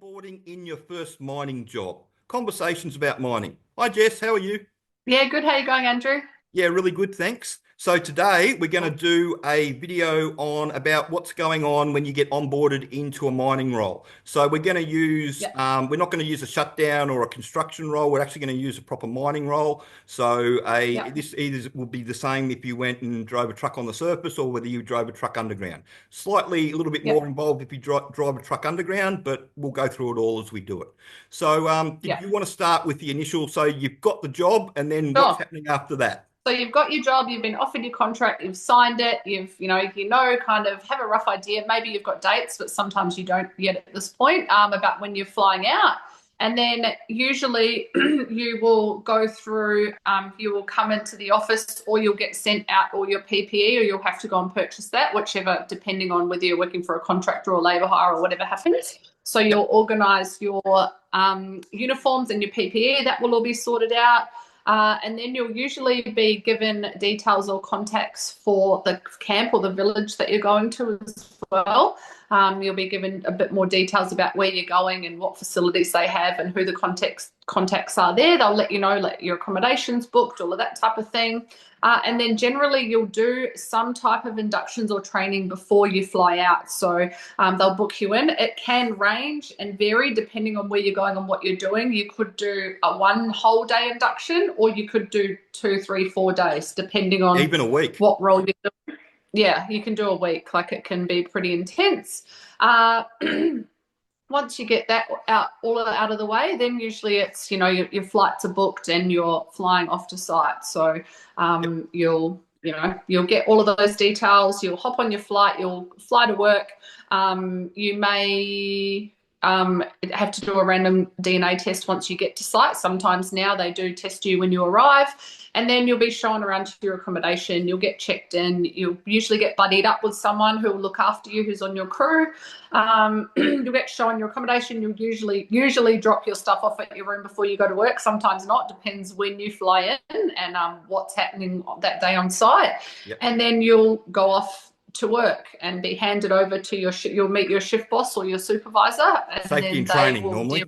Onboarding in your first mining job. Conversations about mining. Hi, Jess. How are you? Yeah, good. How you going, Andrew? Yeah, really good, thanks. So today we're going to do a video on about what's going on when you get onboarded into a mining role. So we're going to use, Yeah, we're not going to use a shutdown or a construction role. We're actually going to use a proper mining role. So yeah, this either will be the same if you went and drove a truck on the surface or whether you drove a truck underground. Slightly a little bit yeah, more involved if you drive a truck underground, but we'll go through it all as we do it. So did yeah. you want to start with the initial? So you've got the job, and then what's Sure. happening after that? So you've got your job, you've been offered your contract, you've signed it, kind of have a rough idea. Maybe you've got dates, but sometimes you don't yet at this point about when you're flying out. And then usually you will go through, you will come into the office or you'll get sent out all your PPE or you'll have to go and purchase that, whichever, depending on whether you're working for a contractor or labour hire or whatever happens. So Yep. you'll organise your uniforms and your PPE, that will all be sorted out. And then you'll usually be given details or contacts for the camp or the village that you're going to as well. You'll be given a bit more details about where you're going and what facilities they have and who the contacts are there. They'll let you know, like your accommodations booked, all of that type of thing. And then generally you'll do some type of inductions or training before you fly out. So they'll book you in. It can range and vary depending on where you're going and what you're doing. You could do a one whole day induction or you could do 2, 3, 4 days, depending on Even a week. what role you're doing. Yeah, you can do a week. Like it can be pretty intense. Uh, Once you get that out all out of the way, then usually it's your flights are booked and you're flying off to site. So Yep. you'll get all of those details. You'll hop on your flight. You'll fly to work. You may have to do a random DNA test once you get to site. Sometimes now they do test you when you arrive, and then you'll be shown around to your accommodation. You'll get checked in. You'll usually get buddied up with someone who will look after you, who's on your crew. You'll get shown your accommodation. You'll usually drop your stuff off at your room before you go to work. Sometimes not. Depends when you fly in and what's happening that day on site. Yep. And then you'll go off to work and be handed over to you'll meet your shift boss or your supervisor, and Safety then and they training will deal. normally.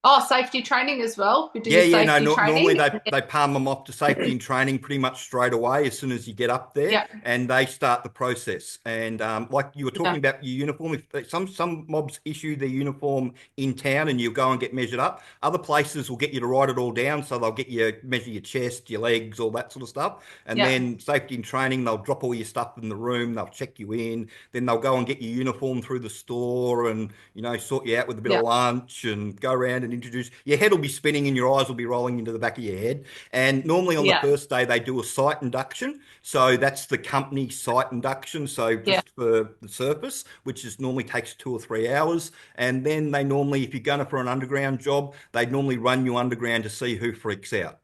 Oh, safety training as well. You do Yeah, your yeah, no, safety normally training. they palm them off to safety and training pretty much straight away as soon as you get up there, Yeah, and they start the process. And like you were talking yeah, about your uniform, if some mobs issue their uniform in town and you go and get measured up, other places will get you to write it all down, so they'll get you measure your chest, your legs, all that sort of stuff. And yeah, then safety and training, they'll drop all your stuff in the room, they'll check you in, then they'll go and get your uniform through the store and sort you out with a bit of yeah, lunch and go around and introduce. Your head will be spinning and your eyes will be rolling into the back of your head. And normally on the yeah, first day they do a site induction, so that's the company site induction. So yeah, just for the surface, which is normally takes 2 or 3 hours, and then they normally, if you're going for an underground job, they normally run you underground to see who freaks out.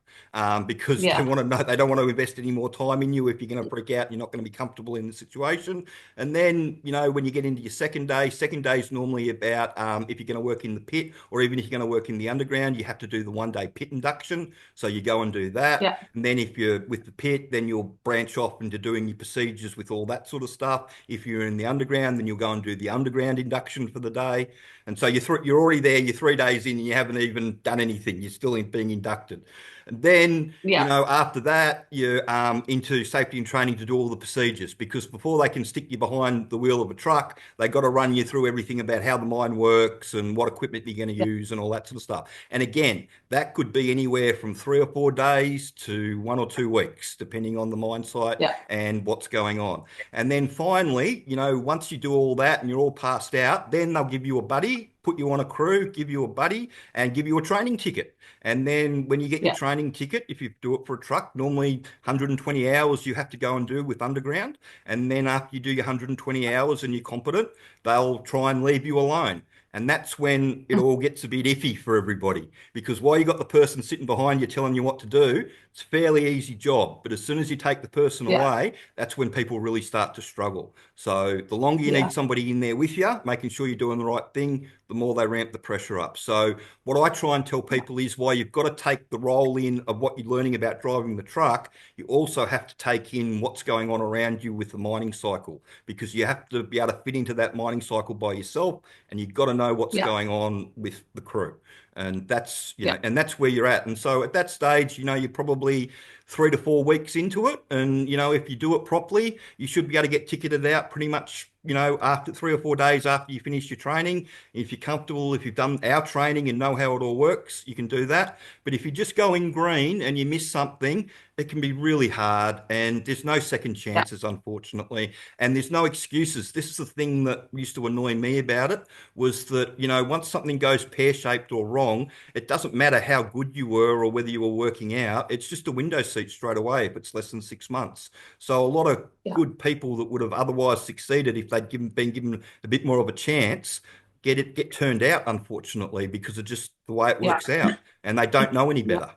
Because they yeah, want to know, they don't want to invest any more time in you if you're going to freak out and you're not going to be comfortable in the situation. And then, when you get into your second day is normally about if you're going to work in the pit or even if you're going to work in the underground, you have to do the 1 day pit induction. So you go and do that. yeah, And then if you're with the pit, then you'll branch off into doing your procedures with all that sort of stuff. If you're in the underground, then you'll go and do the underground induction for the day. And so you're already there, you're 3 days in, and you haven't even done anything. You're still being inducted. And then, yeah, after that, you're into safety and training to do all the procedures, because before they can stick you behind the wheel of a truck, they got to run you through everything about how the mine works and what equipment you're going to yeah, use and all that sort of stuff. And again, that could be anywhere from 3 or 4 days to 1 or 2 weeks, depending on the mine site yeah, and what's going on. And then finally, once you do all that and you're all passed out, then they'll give you a buddy, put you on a crew, give you a buddy, and give you a training ticket. And then when you get your yeah, training ticket, if you do it for a truck, normally 120 hours you have to go and do with underground. And then after you do your 120 hours and you're competent, they'll try and leave you alone. And that's when it all gets a bit iffy for everybody, because while you got the person sitting behind you telling you what to do, it's a fairly easy job. But as soon as you take the person yeah, away, that's when people really start to struggle. So the longer you need yeah, somebody in there with you, making sure you're doing the right thing, the more they ramp the pressure up. So what I try and tell people is, while you've got to take the role in of what you're learning about driving the truck, you also have to take in what's going on around you with the mining cycle, because you have to be able to fit into that mining cycle by yourself, and you've got to know what's Yeah. going on with the crew. And that's, Yeah. and that's where you're at. And so at that stage, you're probably 3 to 4 weeks into it. And, if you do it properly, you should be able to get ticketed out pretty much, after 3 or 4 days after you finish your training. If you're comfortable, if you've done our training and know how it all works, you can do that. But if you just go in green and you miss something, it can be really hard, and there's no second Yeah. chances, unfortunately, and there's no excuses. This is the thing that used to annoy me about it, was that, once something goes pear-shaped or wrong, it doesn't matter how good you were or whether you were working out. It's just a window seat straight away if it's less than 6 months. So a lot of Yeah. good people that would have otherwise succeeded if they'd been given a bit more of a chance get turned out, unfortunately, because of just the way it Yeah. works out, and they don't know any Yeah. better.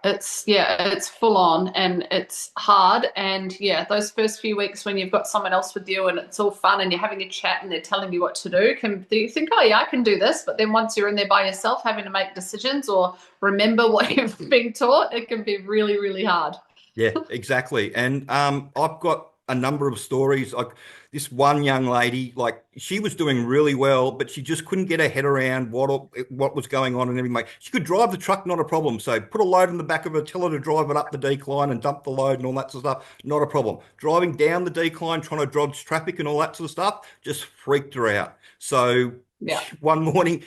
It's full on and it's hard. And yeah, those first few weeks when you've got someone else with you and it's all fun and you're having a chat and they're telling you what to do, you think, oh yeah, I can do this. But then once you're in there by yourself having to make decisions or remember what you've been taught, it can be really, really hard. Yeah, exactly. And I've got a number of stories. Like this one young lady, like she was doing really well, but she just couldn't get her head around what was going on and everything. Like she could drive the truck, not a problem. So put a load in the back of her, tell her to drive it up the decline and dump the load and all that sort of stuff, not a problem. Driving down the decline, trying to dodge traffic and all that sort of stuff, just freaked her out. So Yeah. one morning,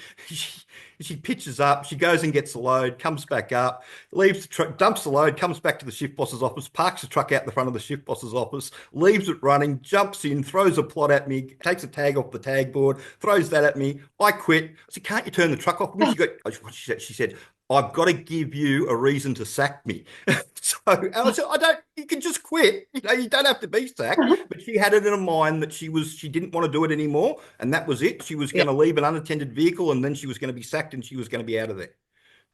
she pitches up, she goes and gets the load, comes back up, leaves the truck, dumps the load, comes back to the shift boss's office, parks the truck out the front of the shift boss's office, leaves it running, jumps in, throws a plot at me, takes a tag off the tag board, throws that at me. I quit. I said, can't you turn the truck off for me? She said, I've got to give you a reason to sack me. So and I said, you can just quit. You don't have to be sacked. But she had it in her mind that she didn't want to do it anymore. And that was it. She was Yeah. going to leave an unattended vehicle and then she was going to be sacked and she was going to be out of there.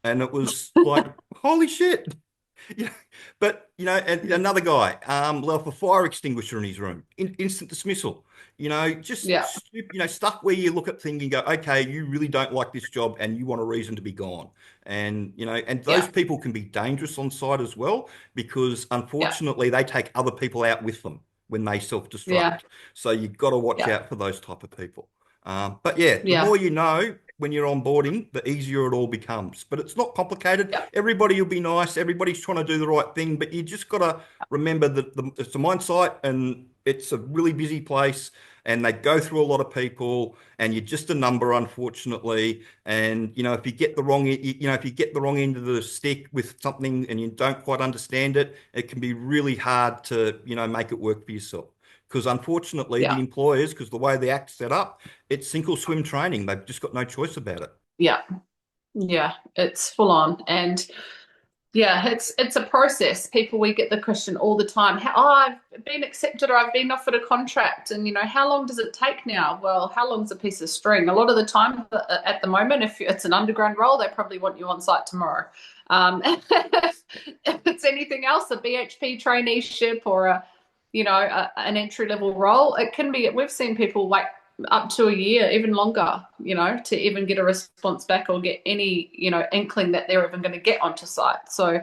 And it was like, holy shit. Yeah. But, and another guy, left a fire extinguisher in his room, instant dismissal, just, Yeah. stuff where you look at things and go, okay, you really don't like this job and you want a reason to be gone. And, and those Yeah. people can be dangerous on site as well, because Yeah. unfortunately they take other people out with them when they Yeah. self-destruct. So you've got to watch Yeah. out for those type of people. But yeah, the Yeah. more you know when you're onboarding, the easier it all becomes. But it's not complicated. Yeah. Everybody will be nice. Everybody's trying to do the right thing. But you just got to remember that it's a mine site and it's a really busy place and they go through a lot of people and you're just a number, unfortunately. And, if you get the wrong, if you get the wrong end of the stick with something and you don't quite understand it, it can be really hard to, make it work for yourself. Because unfortunately, the Yeah. employers, because the way the act's set up, it's sink or swim training. They've just got no choice about it. Yeah. Yeah. It's full on. And yeah, it's a process. We get the question all the time, I've been accepted or I've been offered a contract, and how long does it take now? Well, how long's a piece of string? A lot of the time at the moment, if it's an underground role, they probably want you on site tomorrow. If it's anything else, a BHP traineeship or an entry level role, it can be. We've seen people wait up to a year, even longer, to even get a response back or get any, inkling that they're even going to get onto site. So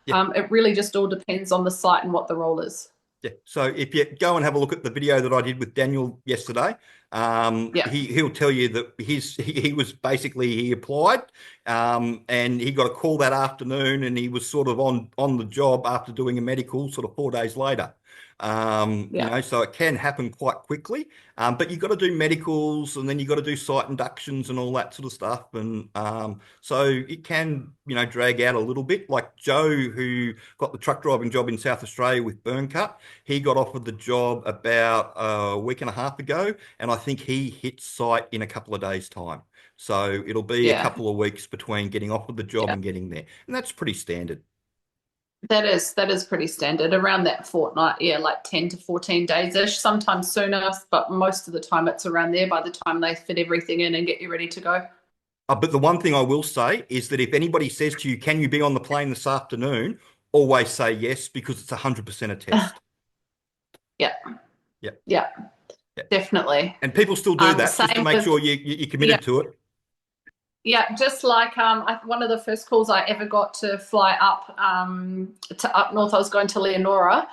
Yeah. it really just all depends on the site and what the role is. Yeah. So if you go and have a look at the video that I did with Daniel yesterday, Yeah. he'll tell you that he applied, and he got a call that afternoon, and he was sort of on the job after doing a medical sort of 4 days later. Yeah. So it can happen quite quickly. But you've got to do medicals and then you've got to do site inductions and all that sort of stuff. And so it can, drag out a little bit. Like Joe, who got the truck driving job in South Australia with Burncut, he got offered the job about a week and a half ago. And I think he hit site in a couple of days' time. So it'll be a Yeah. couple of weeks between getting offered the job Yeah. and getting there. And that's pretty standard. That is pretty standard, around that fortnight, like 10 to 14 days-ish, sometimes sooner, but most of the time it's around there by the time they fit everything in and get you ready to go. But the one thing I will say is that if anybody says to you, can you be on the plane this afternoon? Always say yes, because it's 100% a test. Yeah. Yeah. Yeah. Yeah. Definitely. And people still do that just to make sure you're committed to it. Yeah, just like one of the first calls I ever got to fly up to up north, I was going to Leonora,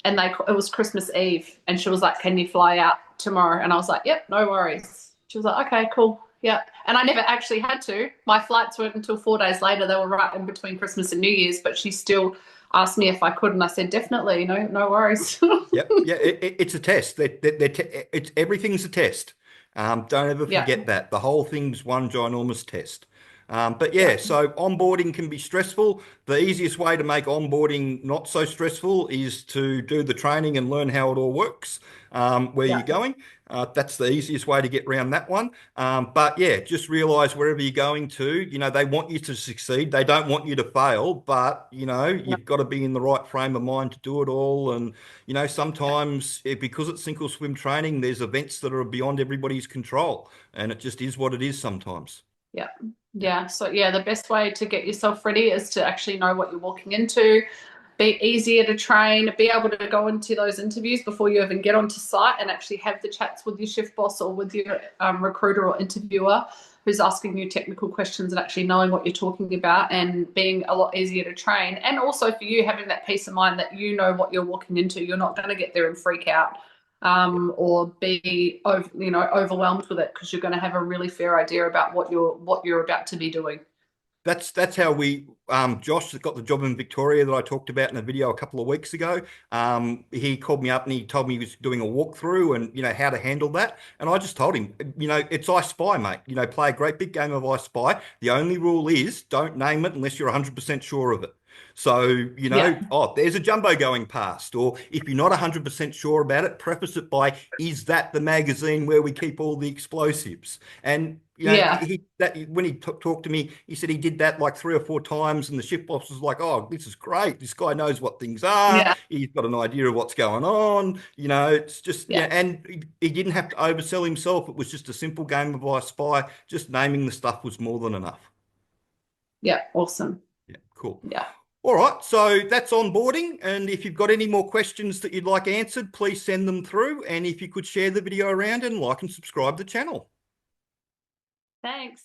and it was Christmas Eve, and she was like, "Can you fly out tomorrow?" And I was like, "Yep, no worries." She was like, "Okay, cool." Yeah. And I never actually had to. My flights weren't until 4 days later. They were right in between Christmas and New Year's, but she still asked me if I could, and I said definitely, no worries. Yep. Yeah. It's a test. It's everything's a test. Don't ever Yeah. forget that. The whole thing's one ginormous test. But Yeah. yeah, so onboarding can be stressful. The easiest way to make onboarding not so stressful is to do the training and learn how it all works, where Yeah. you're going. That's the easiest way to get around that one. But yeah, just realize wherever you're going to, they want you to succeed. They don't want you to fail, but No. you've got to be in the right frame of mind to do it all. And sometimes because it's sink or swim training, there's events that are beyond everybody's control, and it just is what it is sometimes. Yeah. Yeah. Yeah. So yeah, the best way to get yourself ready is to actually know what you're walking into, be easier to train, be able to go into those interviews before you even get onto site and actually have the chats with your shift boss or with your recruiter or interviewer who's asking you technical questions, and actually knowing what you're talking about and being a lot easier to train. And also for you having that peace of mind that you know what you're walking into. You're not going to get there and freak out or be overwhelmed with it, because you're going to have a really fair idea about what you're about to be doing. That's how we Josh that got the job in Victoria that I talked about in a video a couple of weeks ago. He called me up and he told me he was doing a walkthrough and how to handle that. And I just told him, it's I Spy, mate. Play a great big game of I Spy. The only rule is don't name it unless you're 100% sure of it. So, Yeah. oh, there's a jumbo going past. Or if you're not 100% sure about it, preface it by, is that the magazine where we keep all the explosives? And Yeah. when he talked to me, he said he did that like 3 or 4 times, and the shift boss was like, "Oh, this is great. This guy knows what things are. Yeah. He's got an idea of what's going on." It's just Yeah. and he didn't have to oversell himself. It was just a simple game of I Spy. Just naming the stuff was more than enough. Yeah. Awesome. Yeah, cool. Yeah. All right, so that's onboarding. And if you've got any more questions that you'd like answered, please send them through. And if you could share the video around and like and subscribe the channel. Thanks.